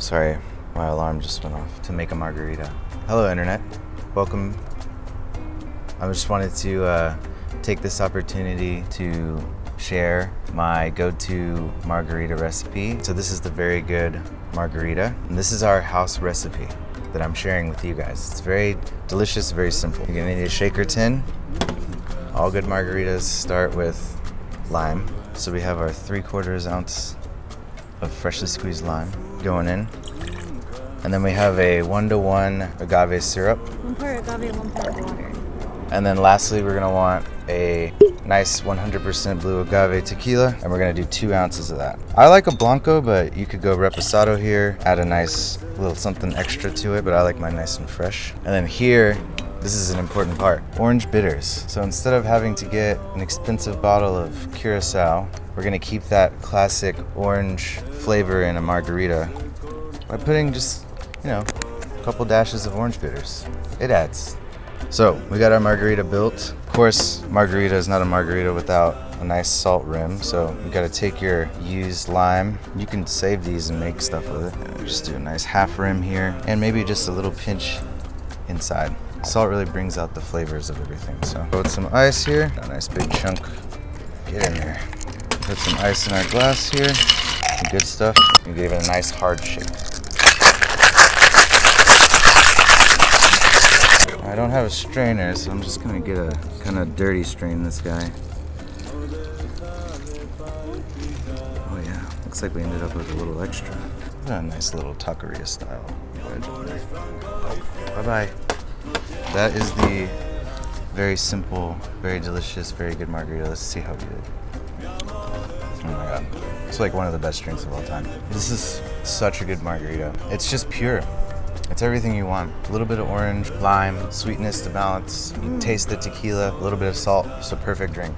Sorry, my alarm just went off. To make a margarita. Hello, Internet. Welcome. I just wanted to take this opportunity to share my go-to margarita recipe. So this is the Very Good Margarita. And this is our house recipe that I'm sharing with you guys. It's very delicious, very simple. You're gonna need a shaker tin. All good margaritas start with lime. So we have our 3/4 ounce of freshly squeezed lime going in. And then we have a 1-to-1 agave syrup. 1 part agave, 1 part water. And then lastly, we're gonna want a nice 100% blue agave tequila, and we're gonna do 2 ounces of that. I like a Blanco, but you could go Reposado here, add a nice little something extra to it, but I like mine nice and fresh. And then here, this is an important part, orange bitters. So instead of having to get an expensive bottle of Curacao, we're gonna keep that classic orange flavor in a margarita by putting just, a couple dashes of orange bitters. It adds. So we got our margarita built. Of course, margarita is not a margarita without a nice salt rim. So you gotta take your used lime. You can save these and make stuff with it. Just do a nice half rim here and maybe just a little pinch inside. Salt really brings out the flavors of everything. So put some ice here, a nice big chunk. Get in there. Put some ice in our glass here. Some good stuff. You give it a nice hard shake. I don't have a strainer, so I'm just gonna get a kind of dirty strain this guy. Oh yeah, looks like we ended up with a little extra. A nice little taqueria style wedge on there. Bye-bye. That is the very simple, very delicious, very good margarita. Let's see how we did. Oh my god. It's like one of the best drinks of all time. This is such a good margarita. It's just pure. It's everything you want. A little bit of orange, lime, sweetness to balance. You taste the tequila, a little bit of salt. It's a perfect drink.